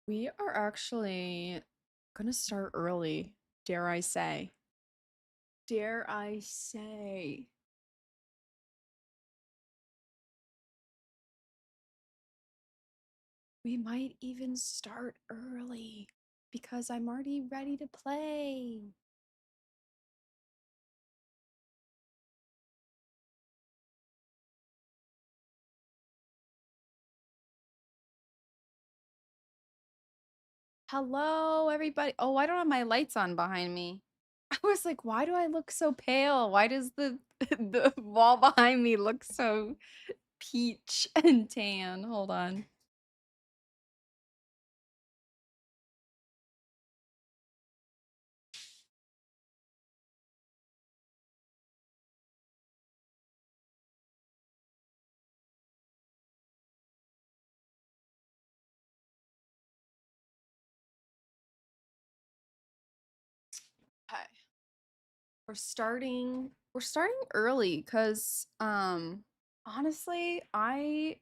We are actually gonna start early, dare I say. Dare I say. We might even start early because I'm already ready to play. Hello, everybody. Oh, I don't have my lights on behind me. I was like, why do I look so pale? Why does the the wall behind me look so peach and tan? Hold on. Okay. We're starting early because honestly, I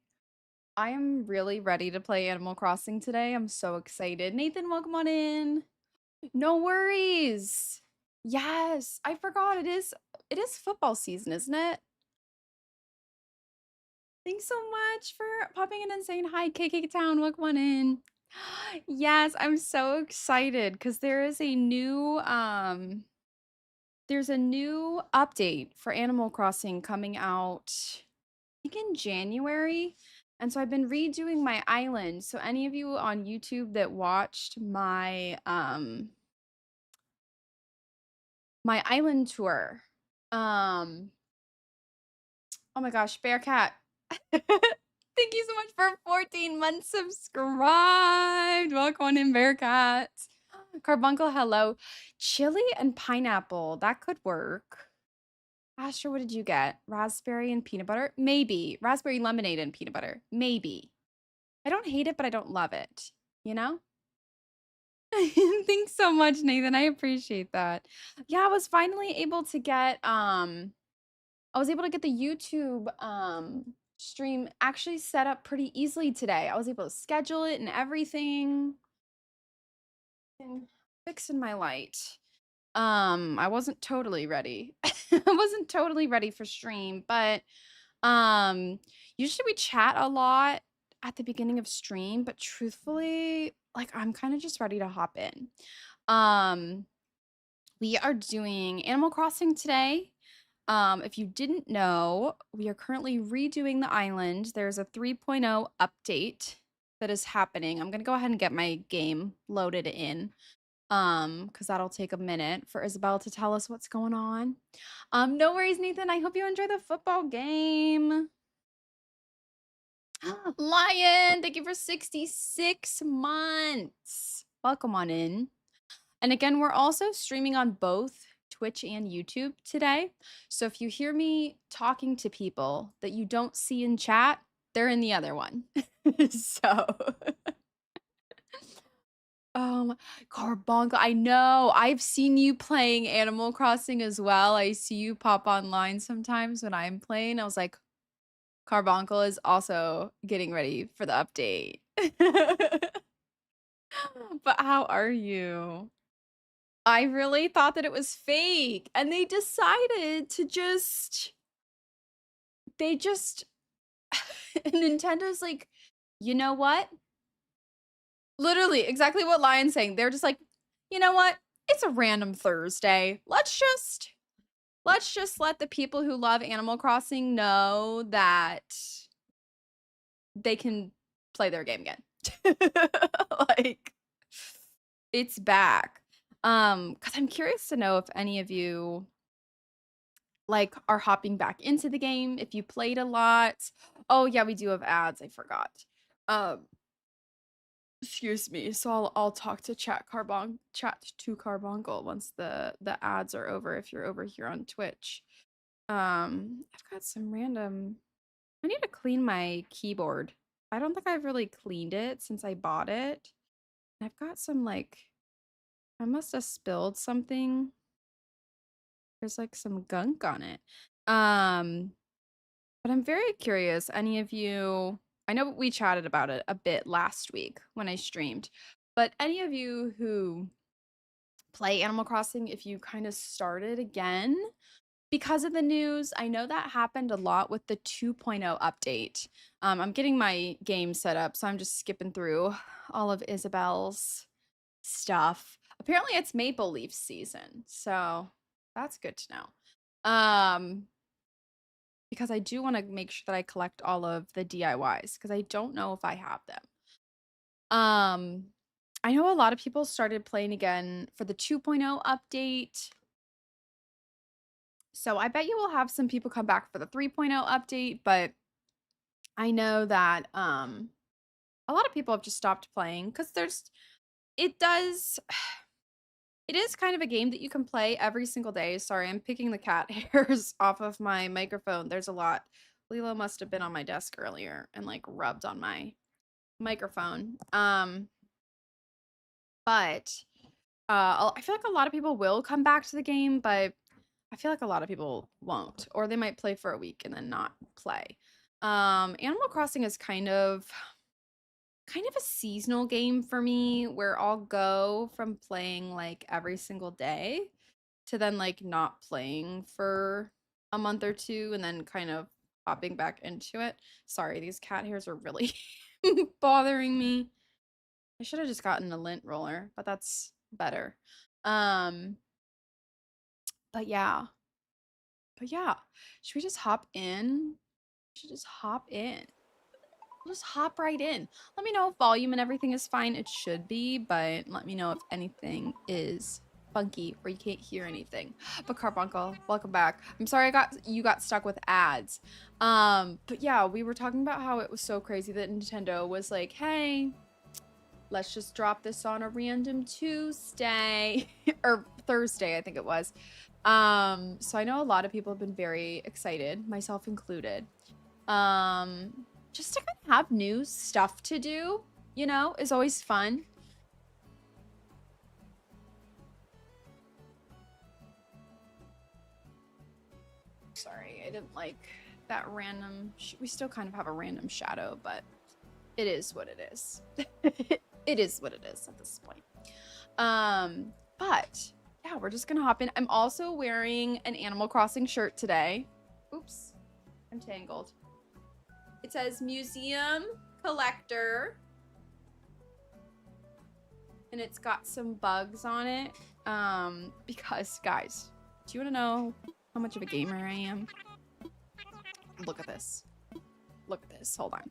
am really ready to play Animal Crossing today. I'm so excited. Nathan, welcome on in. No worries. Yes, I forgot it is football season, isn't it? Thanks so much for popping in and saying hi, KK Town. Welcome on in. Yes, I'm so excited because there's a new update for Animal Crossing coming out, I think in January. And so I've been redoing my island. So any of you on YouTube that watched my island tour, um oh my gosh, Bearcat. Thank you so much for 14 months subscribed. Welcome on in, Bearcat. Carbuncle, hello. Chili and pineapple, that could work. Asher, what did you get? Raspberry and peanut butter? Maybe. Raspberry lemonade and peanut butter? Maybe. I don't hate it, but I don't love it. You know? Thanks so much, Nathan. I appreciate that. Yeah, I was finally able to get I was able to get the YouTube stream actually set up pretty easily today. I was able to schedule it and everything. And fixing my light. I wasn't totally ready. I wasn't totally ready for stream, but usually we chat a lot at the beginning of stream, but truthfully, like I'm kind of just ready to hop in. Um, we are doing Animal Crossing today. If you didn't know, we are currently redoing the island. There's a 3.0 update that is happening. I'm gonna go ahead and get my game loaded in. Because that'll take a minute for Isabel to tell us what's going on. No worries, Nathan. I hope you enjoy the football game. Lion, thank you for 66 months. Welcome on in. And again, we're also streaming on both Twitch and YouTube today. So if you hear me talking to people that you don't see in chat, they're in the other one. So, Carboncle, I know. I've seen you playing Animal Crossing as well. I see you pop online sometimes when I'm playing. I was like, Carboncle is also getting ready for the update. But how are you? I really thought that it was fake, and they decided to they just Nintendo's like, you know what? Literally, exactly what Lion's saying. They're just like, you know what? It's a random Thursday. Let's just let the people who love Animal Crossing know that they can play their game again. Like, it's back. Because I'm curious to know if any of you like are hopping back into the game, if you played a lot. Oh yeah, we do have ads, I forgot. Um, excuse me. So I'll talk to chat to Carboncle once the ads are over if you're over here on Twitch. I've got some random I need to clean my keyboard. I don't think I've really cleaned it since I bought it. I've got some like I must have spilled something. There's like some gunk on it. But I'm very curious. Any of you I know we chatted about it a bit last week when I streamed, but any of you who play Animal Crossing, if you kind of started again because of the news, I know that happened a lot with the 2.0 update. I'm getting my game set up, so I'm just skipping through all of Isabel's stuff. Apparently, it's Maple Leaf season, so that's good to know. Because I do want to make sure that I collect all of the DIYs because I don't know if I have them. I know a lot of people started playing again for the 2.0 update. So I bet you will have some people come back for the 3.0 update, but I know that a lot of people have just stopped playing because it does it is kind of a game that you can play every single day. Sorry, I'm picking the cat hairs off of my microphone. There's a lot. Lilo must have been on my desk earlier and like rubbed on my microphone. But I feel like a lot of people will come back to the game, but I feel like a lot of people won't, or they might play for a week and then not play. Animal Crossing is kind of a seasonal game for me where I'll go from playing like every single day to then like not playing for a month or two and then kind of hopping back into it. Sorry, these cat hairs are really bothering me. I should have just gotten a lint roller, but that's better. Um, but yeah. But yeah, should we just hop in? We should just hop in. We'll just hop right in. Let me know if volume and everything is fine. It should be, but let me know if anything is funky or you can't hear anything. But Carbuncle, welcome back. I'm sorry you got stuck with ads. But yeah, we were talking about how it was so crazy that Nintendo was like, hey, let's just drop this on a random Tuesday or Thursday, I think it was. So I know a lot of people have been very excited, myself included. Just to kind of have new stuff to do, you know, is always fun. Sorry, I didn't like that random, we still kind of have a random shadow, but it is what it is. It is what it is at this point. But yeah, we're just gonna hop in. I'm also wearing an Animal Crossing shirt today. Oops, I'm tangled. It says Museum Collector. And it's got some bugs on it. Because, guys, do you want to know how much of a gamer I am? Look at this. Look at this. Hold on.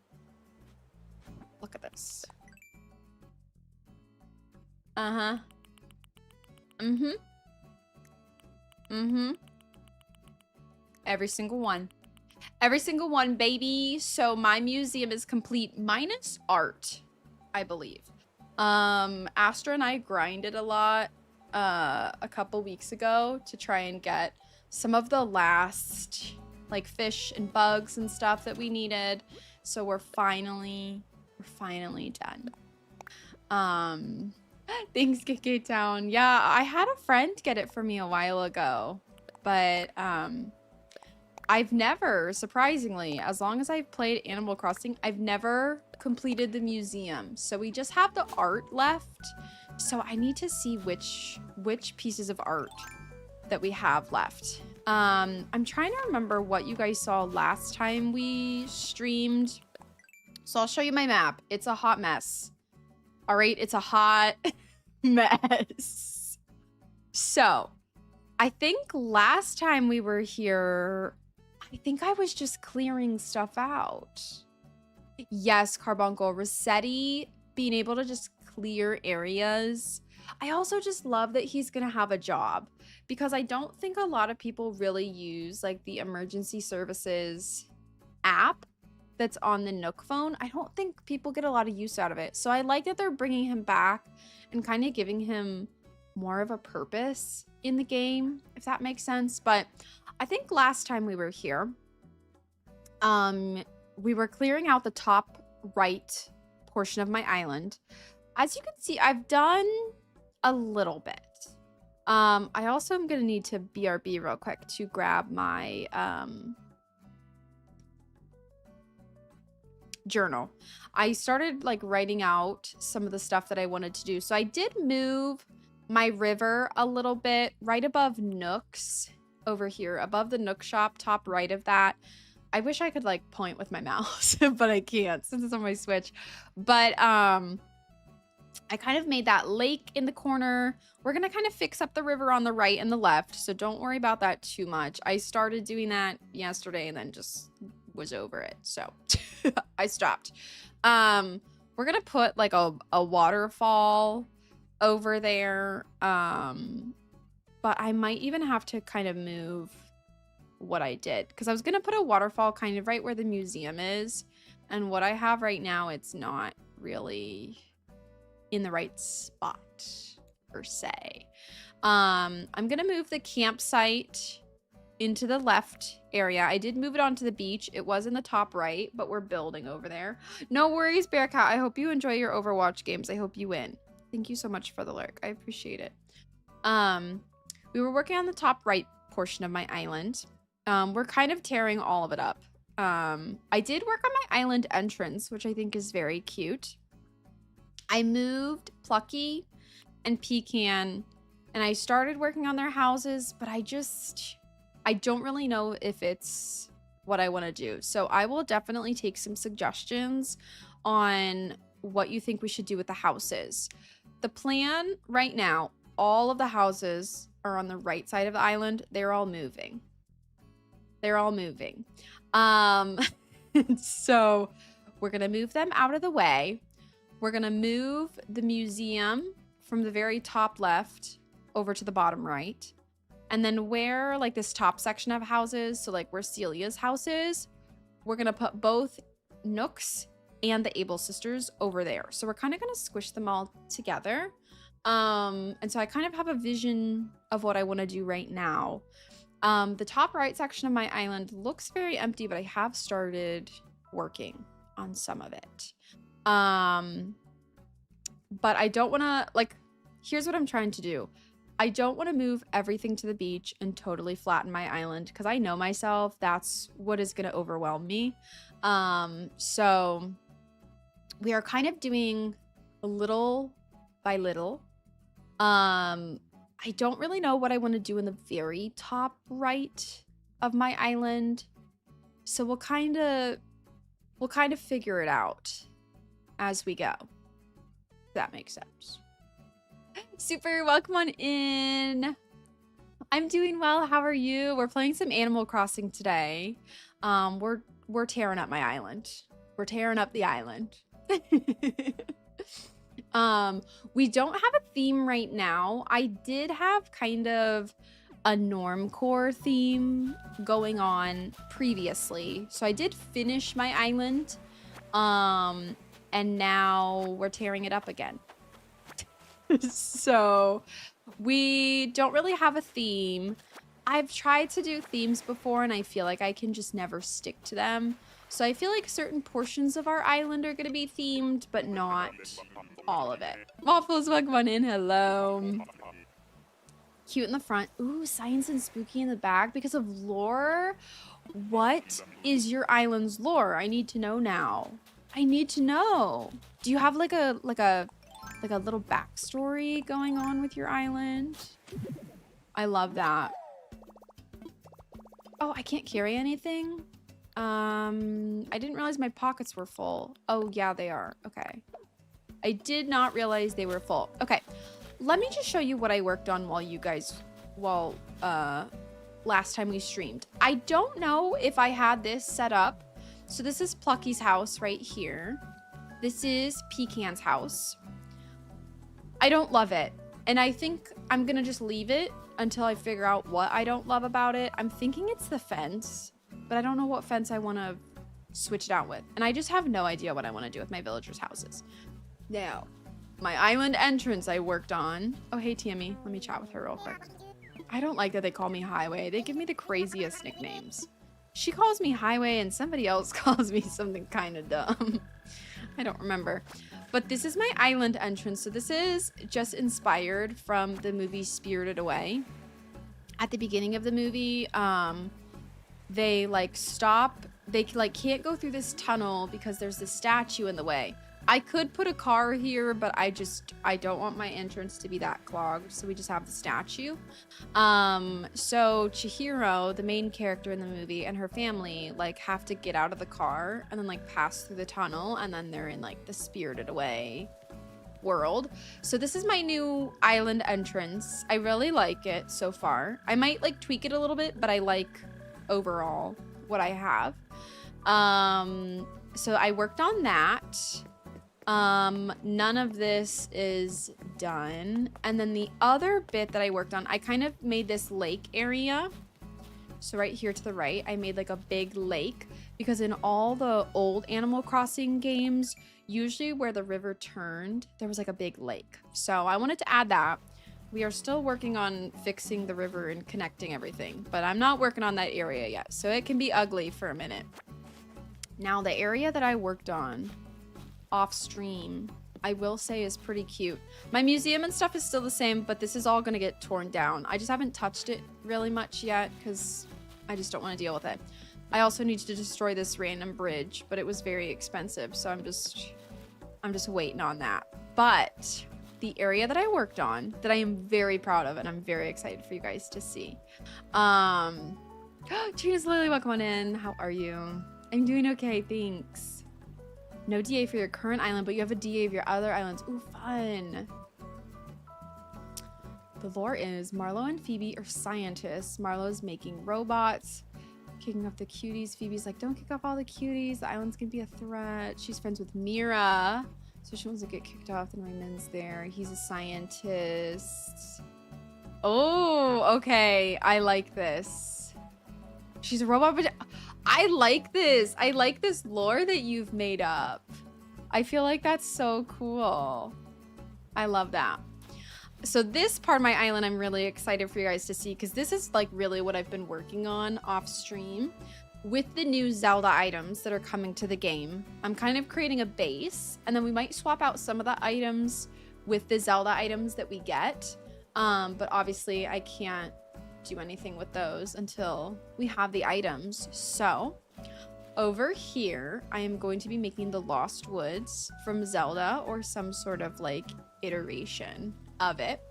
Look at this. Uh-huh. Mm-hmm. Mm-hmm. Every single one. Every single one, baby. So my museum is complete minus art, I believe. Astra and I grinded a lot a couple weeks ago to try and get some of the last like fish and bugs and stuff that we needed. So we're finally done. Thanks, KK Town. Yeah, I had a friend get it for me a while ago, but I've never, surprisingly, as long as I've played Animal Crossing, I've never completed the museum. So we just have the art left. So I need to see which pieces of art that we have left. I'm trying to remember what you guys saw last time we streamed. So I'll show you my map. It's a hot mess. All right, it's a hot mess. So I think last time we were here, I think I was just clearing stuff out. Yes, Carbuncle. Rossetti being able to just clear areas. I also just love that he's going to have a job because I don't think a lot of people really use like the emergency services app that's on the Nook phone. I don't think people get a lot of use out of it. So I like that they're bringing him back and kind of giving him more of a purpose in the game, if that makes sense. But I think last time we were here, we were clearing out the top right portion of my island. As you can see, I've done a little bit. I also am going to need to BRB real quick to grab my journal. I started like writing out some of the stuff that I wanted to do. So I did move my river a little bit right above Nook's over here, above the Nook shop, top right of that. I wish I could like point with my mouse, but I can't since it's on my Switch. But I kind of made that lake in the corner. We're going to kind of fix up the river on the right and the left, so don't worry about that too much. I started doing that yesterday and then just was over it, so I stopped. We're going to put like a waterfall over there, but I might even have to kind of move what I did, because I was going to put a waterfall kind of right where the museum is, and what I have right now, it's not really in the right spot per se. I'm gonna move the campsite into the left area. I did move it onto the beach. It was in the top right, but we're building over there. No worries, Bearcat. I hope you enjoy your Overwatch games. I hope you win. Thank you so much for the lurk. I appreciate it. We were working on the top right portion of my island. We're kind of tearing all of it up. I did work on my island entrance, which I think is very cute. I moved Plucky and Pecan, and I started working on their houses, but I don't really know if it's what I want to do. So I will definitely take some suggestions on what you think we should do with the houses. The plan right now, all of the houses are on the right side of the island. They're all moving. They're all moving. So we're going to move them out of the way. We're going to move the museum from the very top left over to the bottom right. And then where like this top section of houses, so like where Celia's house is, we're going to put both Nooks and the Able sisters over there. So we're kind of going to squish them all together. And so I kind of have a vision of what I want to do right now. The top right section of my island looks very empty, but I have started working on some of it. But I don't want to, like, here's what I'm trying to do. I don't want to move everything to the beach and totally flatten my island, because I know myself, that's what is going to overwhelm me. So we are kind of doing little by little. I don't really know what I want to do in the very top right of my island. So we'll kind of figure it out as we go. If that makes sense. Super, welcome on in. I'm doing well. How are you? We're playing some Animal Crossing today. We're tearing up my island. We're tearing up the island. We don't have a theme right now. I did have kind of a normcore theme going on previously. So I did finish my island. And now we're tearing it up again. So we don't really have a theme. I've tried to do themes before and I feel like I can just never stick to them. So I feel like certain portions of our island are going to be themed, but not all of it. Waffles, welcome on in. Hello. Cute in the front. Ooh, science and spooky in the back because of lore. What is your island's lore? I need to know now. I need to know. Do you have like a little backstory going on with your island? I love that. Oh, I can't carry anything? I didn't realize my pockets were full. Oh, yeah, they are. Okay. I did not realize they were full. Okay. Let me just show you what I worked on while last time we streamed. I don't know if I had this set up. So this is Plucky's house right here. This is Pecan's house. I don't love it. And I think I'm going to just leave it until I figure out what I don't love about it. I'm thinking it's the fence, but I don't know what fence I want to switch it out with. And I just have no idea what I want to do with my villagers' houses. Now, my island entrance I worked on. Oh, hey, Tammy. Let me chat with her real quick. I don't like that they call me Highway. They give me the craziest nicknames. She calls me Highway and somebody else calls me something kind of dumb. I don't remember. But this is my island entrance. So this is just inspired from the movie Spirited Away. At the beginning of the movie, they like stop. They like can't go through this tunnel because there's this statue in the way. I could put a car here, but I don't want my entrance to be that clogged, so we just have the statue. So Chihiro, the main character in the movie, and her family like have to get out of the car and then like pass through the tunnel, and then they're in like the Spirited Away world. So this is my new island entrance. I really like it so far. I might like tweak it a little bit, but I like overall what I have. So I worked on that. None of this is done. And then the other bit that I worked on, I kind of made this lake area. So right here to the right, I made like a big lake, because in all the old Animal Crossing games, usually where the river turned, there was like a big lake. So I wanted to add that. We are still working on fixing the river and connecting everything, but I'm not working on that area yet. So it can be ugly for a minute. Now the area that I worked on off stream, I will say is pretty cute. My museum and stuff is still the same, but this is all gonna get torn down. I just haven't touched it really much yet because I just don't want to deal with it. I also need to destroy this random bridge, but it was very expensive, so I'm just waiting on that. But the area that I worked on that I am very proud of and I'm very excited for you guys to see. Trina's Lily, welcome on in. How are you? I'm doing okay, thanks. No DA for your current island, but you have a DA of your other islands. Ooh, fun. The lore is Marlo and Phoebe are scientists. Marlo's making robots, kicking off the cuties. Phoebe's like, don't kick off all the cuties. The island's gonna be a threat. She's friends with Mira, so she wants to get kicked off, and Raymond's there. He's a scientist. Oh, okay. I like this. She's a robot, but I like this. I like this lore that you've made up. I feel like that's so cool. I love that. So this part of my island, I'm really excited for you guys to see, because this is like really what I've been working on off stream with the new Zelda items that are coming to the game. I'm kind of creating a base, and then we might swap out some of the items with the Zelda items that we get. But obviously I can't do anything with those until we have the items. So over here, I am going to be making the Lost Woods from Zelda, or some sort of like iteration of it.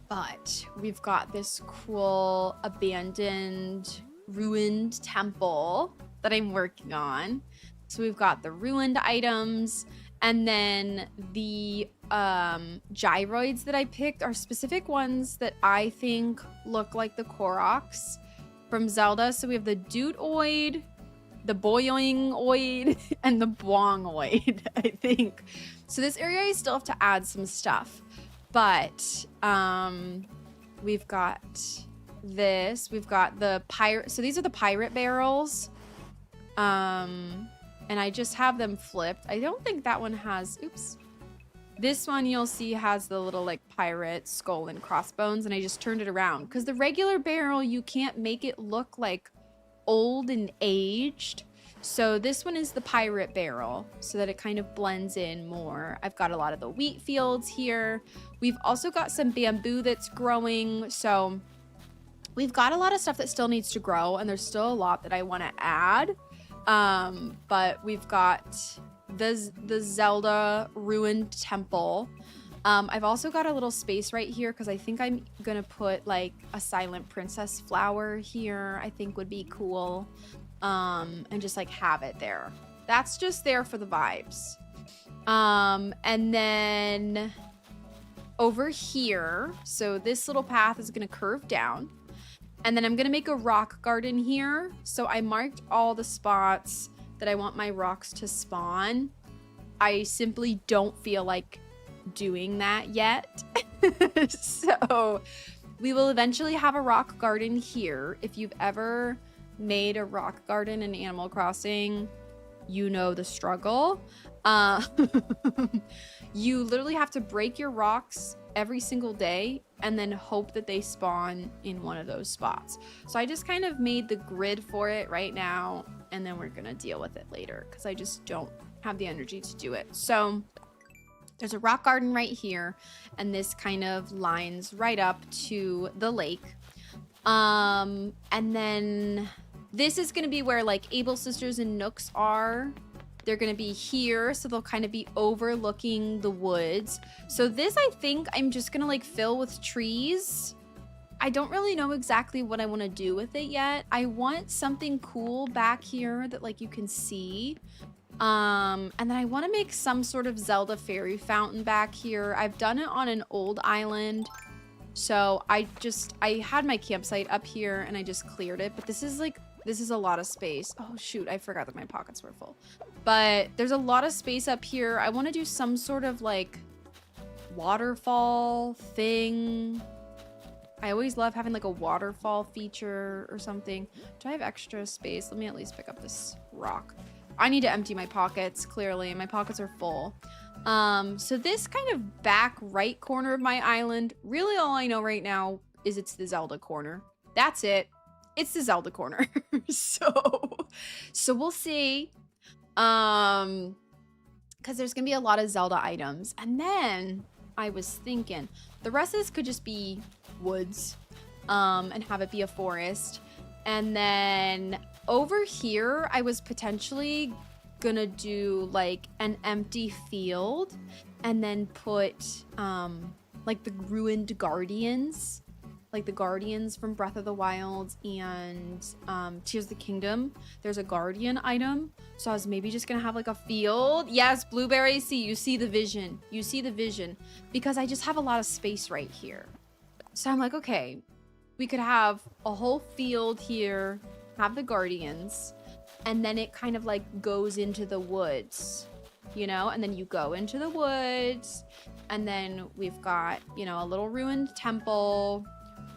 But we've got this cool abandoned ruined temple that I'm working on. So we've got the ruined items, and then the gyroids that I picked are specific ones that I think look like the Koroks from Zelda. So we have the Dootoid, the Boyoingoid, and the Bwongoid, I think. So this area I still have to add some stuff, but we've got this. We've got the pirate. So these are the pirate barrels. And I just have them flipped. I don't think that one has, oops. This one you'll see has the little like pirate skull and crossbones, and I just turned it around. Because the regular barrel, you can't make it look like old and aged. So this one is the pirate barrel, so that it kind of blends in more. I've got a lot of the wheat fields here. We've also got some bamboo that's growing. So we've got a lot of stuff that still needs to grow, and there's still a lot that I want to add. But we've got the Zelda ruined temple. I've also got a little space right here because I think I'm gonna put like a silent princess flower here. I think would be cool. And just like have it there. That's just there for the vibes. And then over here, so this little path is gonna curve down. And then I'm gonna make a rock garden here. So I marked all the spots that I want my rocks to spawn. I simply don't feel like doing that yet. So we will eventually have a rock garden here. If you've ever made a rock garden in Animal Crossing, you know the struggle. You literally have to break your rocks every single day and then hope that they spawn in one of those spots. So I just kind of made the grid for it right now, and then we're gonna deal with it later because I just don't have the energy to do it. So there's a rock garden right here, and this kind of lines right up to the lake. And then this is going to be where like Able Sisters and Nooks are. They're going to be here, so they'll kind of be overlooking the woods. So this, I think I'm just going to like fill with trees. I don't really know exactly what I want to do with it yet. I want something cool back here that like you can see. And then I want to make some sort of Zelda fairy fountain back here. I've done it on an old island. So I had my campsite up here and I just cleared it, but this is a lot of space. Oh shoot, I forgot that my pockets were full. But there's a lot of space up here. I want to do some sort of like waterfall thing. I always love having like a waterfall feature or something. Do I have extra space? Let me at least pick up this rock. I need to empty my pockets, clearly. My pockets are full. So this kind of back right corner of my island, really all I know right now is it's the Zelda corner. That's it. It's the Zelda corner. So we'll see. Because there's gonna be a lot of Zelda items. And then I was thinking the rest of this could just be woods, and have it be a forest. And then over here, I was potentially gonna do like an empty field and then put like the ruined guardians, like the guardians from Breath of the Wild and Tears of the Kingdom. There's a guardian item, so I was maybe just gonna have like a field. Yes, Blueberry, see, you see the vision. You see the vision, because I just have a lot of space right here. So I'm like, okay, we could have a whole field here, have the guardians, and then it kind of like goes into the woods, you know, and then you go into the woods, and then we've got, you know, a little ruined temple.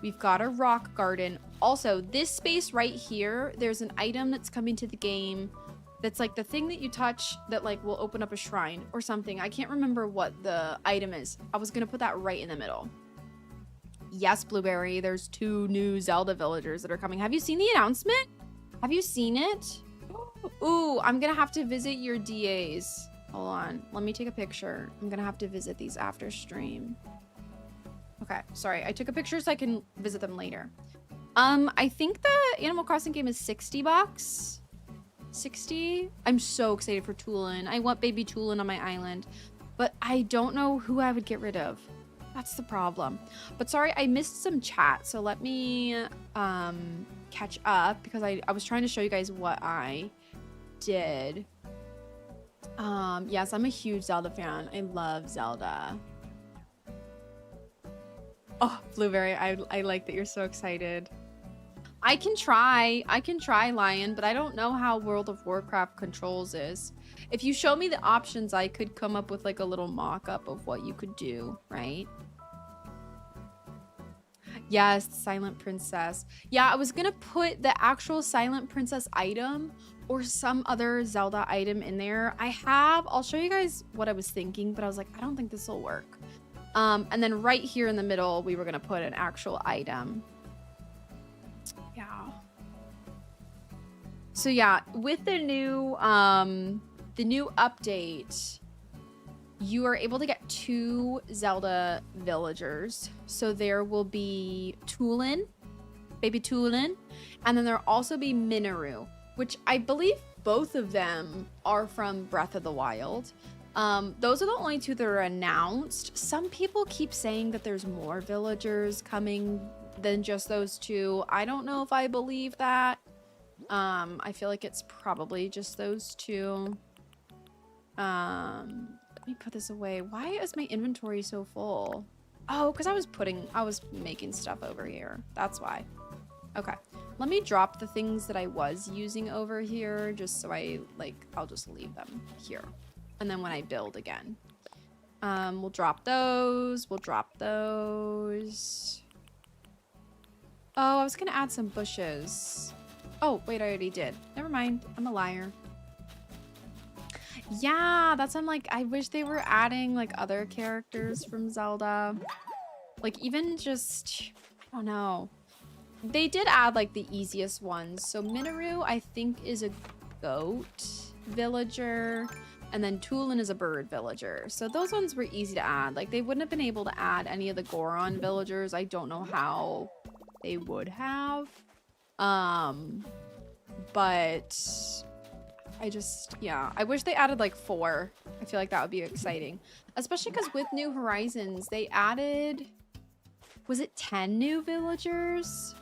We've got a rock garden. Also, this space right here, there's an item that's coming to the game that's like the thing that you touch that like will open up a shrine or something. I can't remember what the item is. I was gonna put that right in the middle. Yes, Blueberry, there's 2 new Zelda villagers that are coming. Have you seen the announcement? Have you seen it? Ooh, I'm gonna have to visit your DAs. Hold on, let me take a picture. I'm gonna have to visit these after stream. Okay, sorry, I took a picture so I can visit them later. I think the Animal Crossing game is 60 bucks. 60? I'm so excited for Tulin. I want baby Tulin on my island, but I don't know who I would get rid of. That's the problem. But sorry, I missed some chat, so let me catch up, because I was trying to show you guys what I did. Yes, I'm a huge Zelda fan. I love Zelda. Oh, Blueberry, I like that you're so excited. I can try, Lion, but I don't know how World of Warcraft controls is. If you show me the options, I could come up with like a little mock-up of what you could do, right? Yes, Silent Princess. Yeah, I was gonna put the actual Silent Princess item or some other Zelda item in there. I'll show you guys what I was thinking, but I was like, I don't think this will work. And then right here in the middle, we were gonna put an actual item. Yeah. So yeah, with the new update, you are able to get 2 Zelda villagers. So there will be Tulin, baby Tulin, and then there'll also be Minoru, which I believe both of them are from Breath of the Wild. Those are the only 2 that are announced. Some people keep saying that there's more villagers coming than just those 2. I don't know if I believe that. I feel like it's probably just those 2. Let me put this away. Why is my inventory so full? Oh, because I was making stuff over here. That's why. Okay. Let me drop the things that I was using over here, just so I'll just leave them here. And then when I build again, we'll drop those. We'll drop those. Oh, I was gonna add some bushes. Oh, wait, I already did. Never mind. I'm a liar. Yeah, that's, I'm like, I wish they were adding like other characters from Zelda. Like even just, I don't know. They did add like the easiest ones. So Minoru, I think, is a goat villager. And then Tulin is a bird villager. So those ones were easy to add. Like they wouldn't have been able to add any of the Goron villagers. I don't know how they would have. But I just, yeah, I wish they added like 4. I feel like that would be exciting. Especially because with New Horizons, they added, was it 10 new villagers?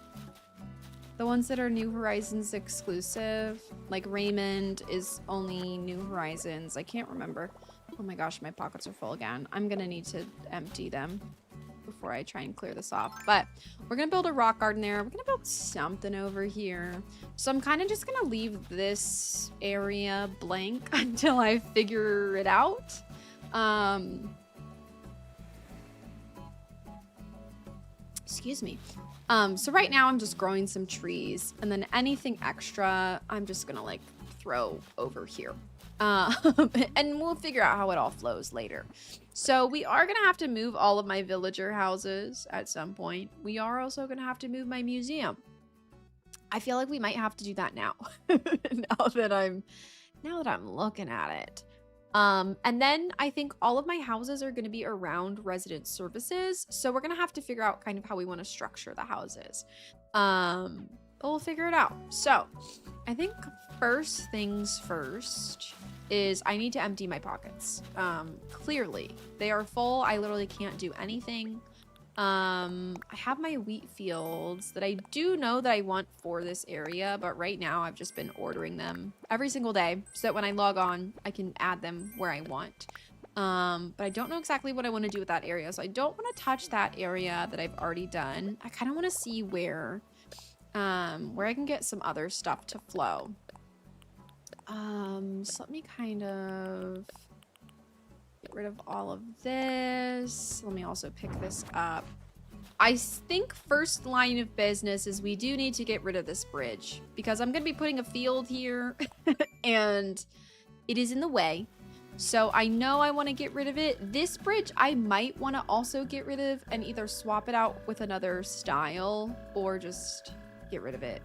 The ones that are New Horizons exclusive. Like Raymond is only New Horizons. I can't remember. Oh my gosh, my pockets are full again. I'm gonna need to empty them before I try and clear this off. But we're gonna build a rock garden there. We're gonna build something over here. So I'm kind of just gonna leave this area blank until I figure it out. Excuse me. So right now I'm just growing some trees, and then anything extra I'm just gonna like throw over here. And we'll figure out how it all flows later. So we are gonna have to move all of my villager houses at some point. We are also gonna have to move my museum. I feel like we might have to do that now. now that I'm looking at it. And then I think all of my houses are going to be around resident services. So we're going to have to figure out kind of how we want to structure the houses. But we'll figure it out. So I think first things first is I need to empty my pockets. Clearly they are full. I literally can't do anything. I have my wheat fields that I do know that I want for this area, but right now I've just been ordering them every single day so that when I log on, I can add them where I want. But I don't know exactly what I want to do with that area, so I don't want to touch that area that I've already done. I kind of want to see where I can get some other stuff to flow. So let me kind of get rid of all of this. Let me also pick this up. I think first line of business is we do need to get rid of this bridge because I'm going to be putting a field here and it is in the way. So I know I want to get rid of it. This bridge I might want to also get rid of and either swap it out with another style or just get rid of it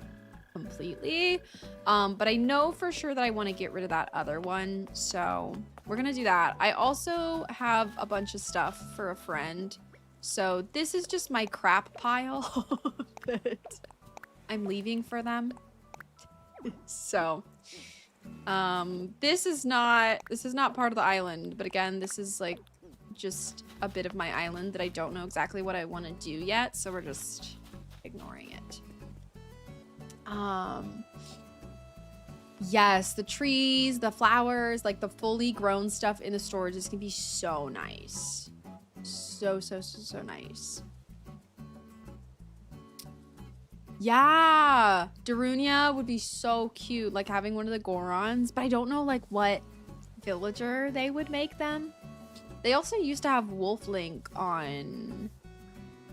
completely. But I know for sure that I want to get rid of that other one. So we're gonna do that. I also have a bunch of stuff for a friend. So this is just my crap pile that I'm leaving for them. So this is not part of the island, but again, this is like just a bit of my island that I don't know exactly what I want to do yet, so we're just ignoring it. Yes, the trees, the flowers, like the fully grown stuff in the storage is gonna be so nice. So nice. Yeah, Darunia would be so cute, like having one of the Gorons, but I don't know like what villager they would make them. They also used to have Wolf Link on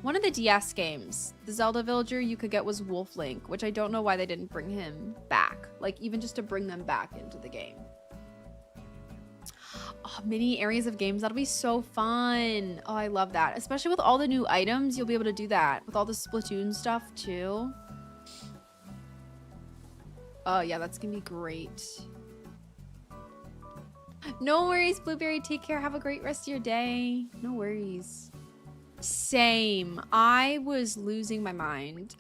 one of the DS games. The Zelda villager you could get was Wolf Link, which I don't know why they didn't bring him back. Like, even just to bring them back into the game. Oh, mini areas of games. That'll be so fun. Oh, I love that. Especially with all the new items, you'll be able to do that. With all the Splatoon stuff, too. Oh, yeah, that's gonna be great. No worries, Blueberry. Take care. Have a great rest of your day. No worries. Same. I was losing my mind.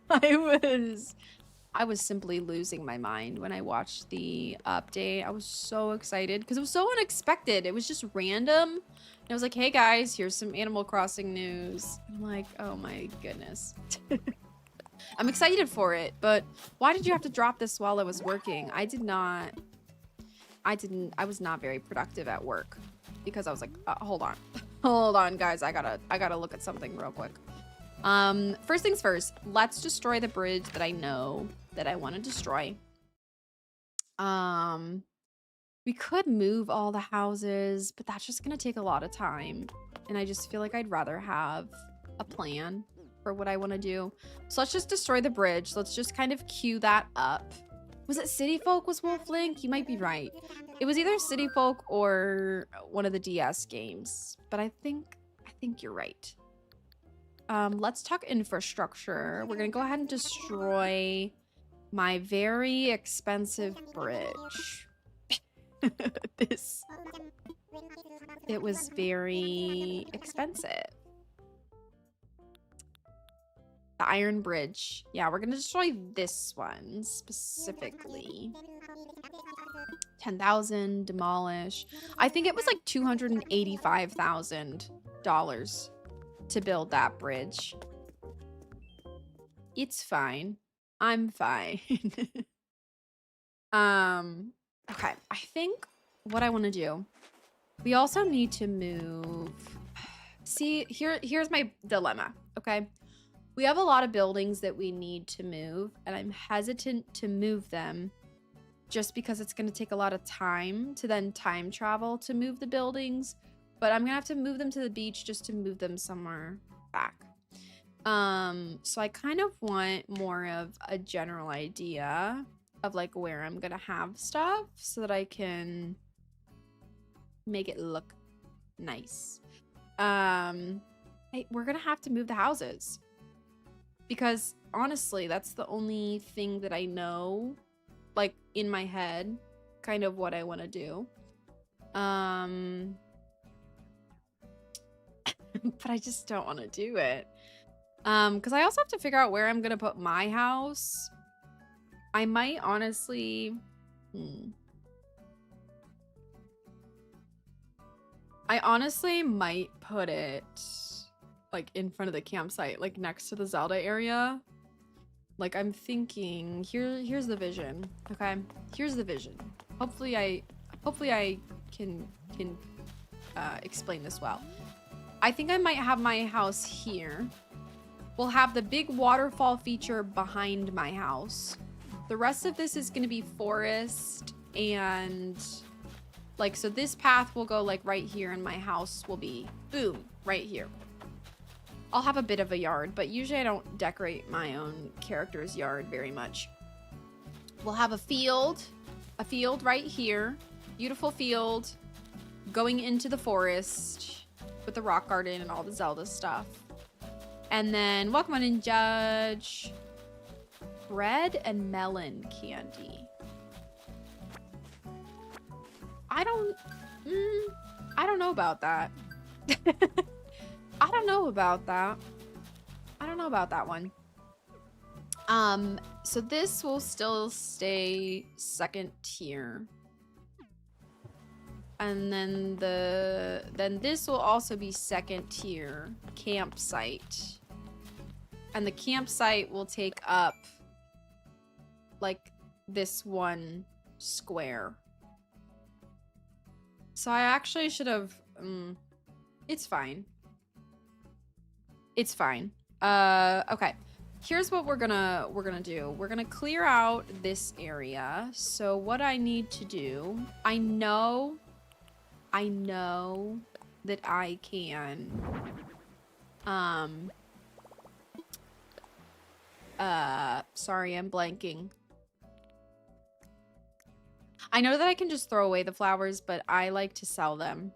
I was simply losing my mind when I watched the update. I was so excited because it was so unexpected. It was just random. And I was like, hey guys, here's some Animal Crossing news. And I'm like, oh my goodness. I'm excited for it, but why did you have to drop this while I was working? I was not very productive at work because I was like, hold on. Hold on, guys. I gotta look at something real quick. First things first, let's destroy the bridge that I know that I want to destroy. We could move all the houses, but that's just gonna take a lot of time. And I just feel like I'd rather have a plan for what I want to do. So let's just destroy the bridge. Let's just kind of queue that up. Was it City Folk was Wolf Link? You might be right. It was either City Folk or one of the DS games, but I think you're right. Let's talk infrastructure. We're gonna go ahead and destroy my very expensive bridge. It was very expensive. The iron bridge. Yeah, we're gonna destroy this one specifically. 10,000, demolish. I think it was like $285,000 to build that bridge. It's fine. I'm fine. Okay, I think what I want to do, we also need to move. See, here's my dilemma, okay? We have a lot of buildings that we need to move, and I'm hesitant to move them just because it's going to take a lot of time to then time travel to move the buildings, but I'm going to have to move them to the beach just to move them somewhere back. So I kind of want more of a general idea of like where I'm gonna have stuff so that I can make it look nice. We're gonna have to move the houses because honestly, that's the only thing that I know, like in my head, kind of what I want to do. But I just don't want to do it. Because I also have to figure out where I'm gonna put my house. I might honestly... I honestly might put it, like, in front of the campsite, like, next to the Zelda area. Like, I'm thinking... Here's the vision, okay? Here's the vision. Hopefully I can explain this well. I think I might have my house here. We'll have the big waterfall feature behind my house. The rest of this is going to be forest and like, so this path will go like right here and my house will be boom, right here. I'll have a bit of a yard, but usually I don't decorate my own character's yard very much. We'll have a field right here. Beautiful field going into the forest with the rock garden and all the Zelda stuff. And then, welcome on in, Judge. Bread and melon candy. I don't know about that. I don't know about that. I don't know about that one. So this will still stay second tier. And then this will also be second tier campsite. And the campsite will take up like this one square. So I actually should have it's fine. It's fine. Okay. Here's what we're gonna do. We're gonna clear out this area. So what I need to do, I know that I can sorry, I'm blanking. I know that I can just throw away the flowers, but I like to sell them.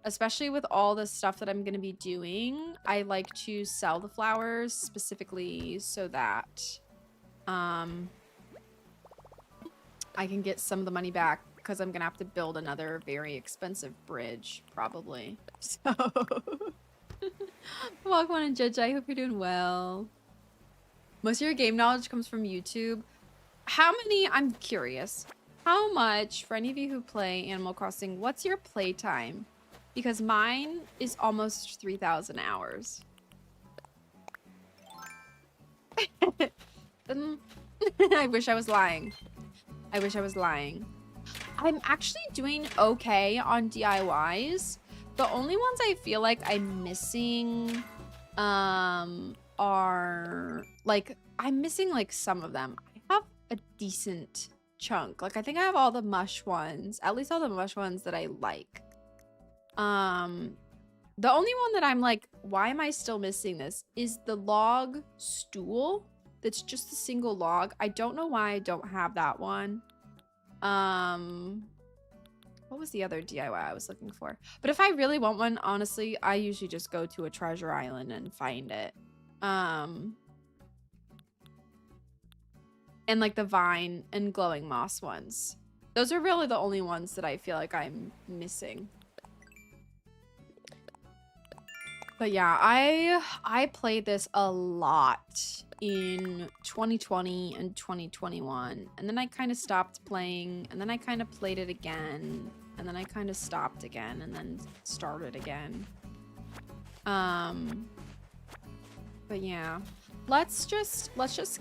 Especially with all the stuff that I'm going to be doing, I like to sell the flowers specifically so that I can get some of the money back because I'm going to have to build another very expensive bridge, probably. So, welcome on in, Judge. I hope you're doing well. Most of your game knowledge comes from YouTube. How many? I'm curious. How much, for any of you who play Animal Crossing, what's your playtime? Because mine is almost 3,000 hours. I wish I was lying. I wish I was lying. I'm actually doing okay on DIYs. The only ones I feel like I'm missing are like, I'm missing like some of them. I have a decent chunk. Like I think I have all the mush ones, at least all the mush ones that I like. The only one that I'm like, why am I still missing this is the log stool. That's just a single log. I don't know why I don't have that one. What was the other DIY I was looking for? But if I really want one, honestly, I usually just go to a treasure island and find it. And like the vine and glowing moss ones. Those are really the only ones that I feel like I'm missing. But yeah, I played this a lot in 2020 and 2021. And then I kind of stopped playing, and then I kind of played it again, and then I kind of stopped again and then started again. But yeah. Let's just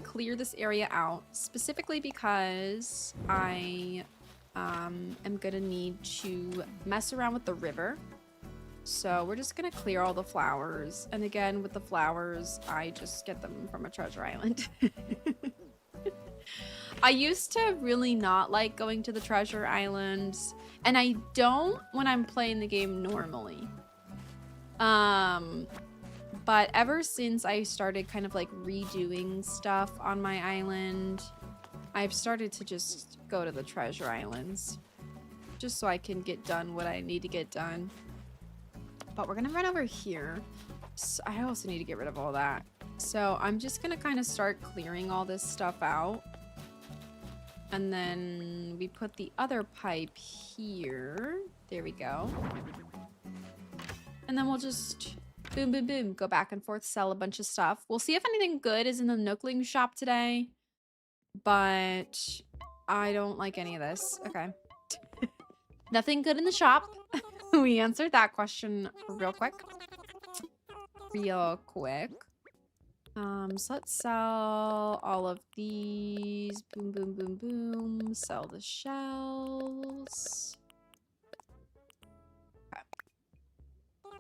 clear this area out, specifically because I am gonna need to mess around with the river. So we're just gonna clear all the flowers. And again, with the flowers, I just get them from a treasure island. I used to really not like going to the treasure islands, and I don't when I'm playing the game normally. But ever since I started kind of like redoing stuff on my island, I've started to just go to the treasure islands just so I can get done what I need to get done. But we're gonna run over here. So I also need to get rid of all that. So I'm just gonna kind of start clearing all this stuff out. And then we put the other pipe here. There we go. And then we'll just boom, boom, boom, go back and forth, sell a bunch of stuff. We'll see if anything good is in the Nookling shop today. But I don't like any of this. Okay. Nothing good in the shop. We answered that question real quick. So let's sell all of these. Boom, boom, boom, boom. Sell the shells. Okay.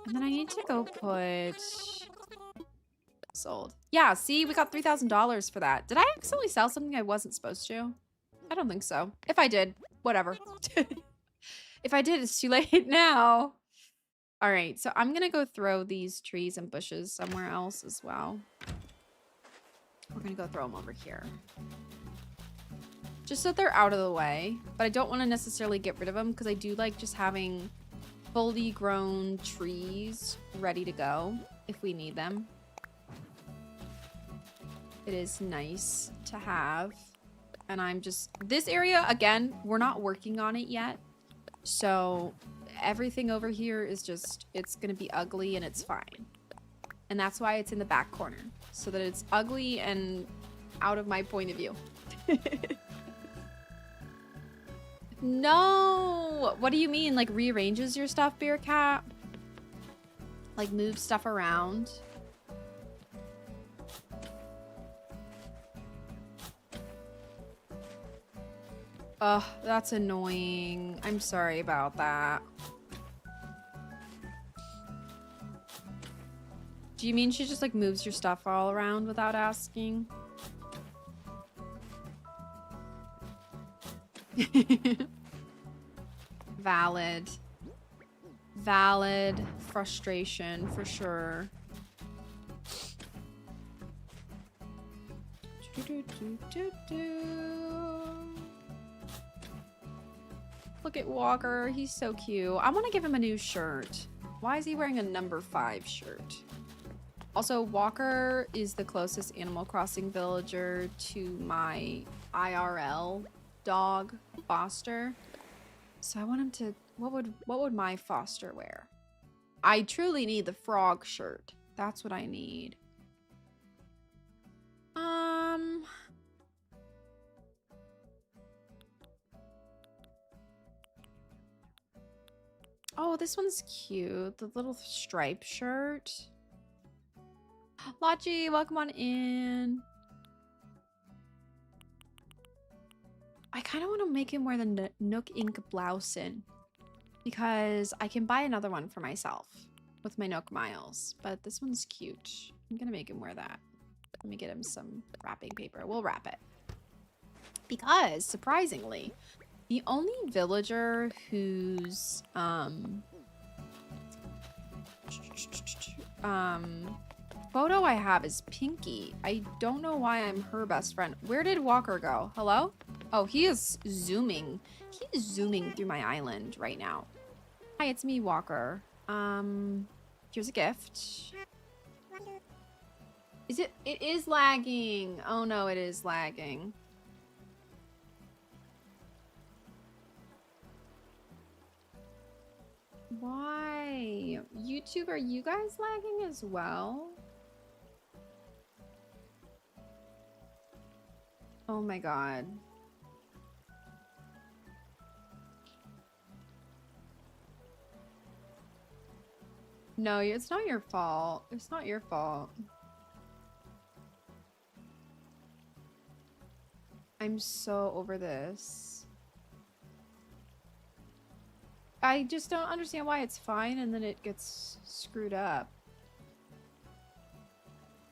And then I need to go put... Sold. Yeah, see, we got $3,000 for that. Did I accidentally sell something I wasn't supposed to? I don't think so. If I did, whatever. If I did, it's too late now. All right, so I'm gonna go throw these trees and bushes somewhere else as well. We're gonna go throw them over here. Just so they're out of the way. But I don't want to necessarily get rid of them because I do like just having fully grown trees ready to go if we need them. It is nice to have. And I'm just... This area, again, we're not working on it yet. So everything over here is just... It's going to be ugly and it's fine. And that's why it's in the back corner. So that it's ugly and out of my point of view. No! What do you mean? Like rearranges your stuff, Beer Cat? Like moves stuff around? Ugh, that's annoying. I'm sorry about that. Do you mean she just like moves your stuff all around without asking? Valid. Valid frustration for sure. Look at Walker. He's so cute. I want to give him a new shirt. Why is he wearing a number 5 shirt? Also, Walker is the closest Animal Crossing villager to my IRL dog, Foster. So I want him to... What would my Foster wear? I truly need the frog shirt. That's what I need. Oh, this one's cute. The little striped shirt. Lachi, welcome on in. I kind of want to make him wear the Nook Ink Blouson because I can buy another one for myself with my Nook Miles, but this one's cute. I'm gonna make him wear that. Let me get him some wrapping paper. We'll wrap it. Because, surprisingly, the only villager whose photo I have is Pinky. I don't know why I'm her best friend. Where did Walker go? Hello? Oh, he is zooming. He is zooming through my island right now. Hi, it's me, Walker. Here's a gift. Is it? It is lagging. Oh no, it is lagging. Why? YouTube, are you guys lagging as well? Oh my god. No, it's not your fault. It's not your fault. I'm so over this. I just don't understand why it's fine and then it gets screwed up.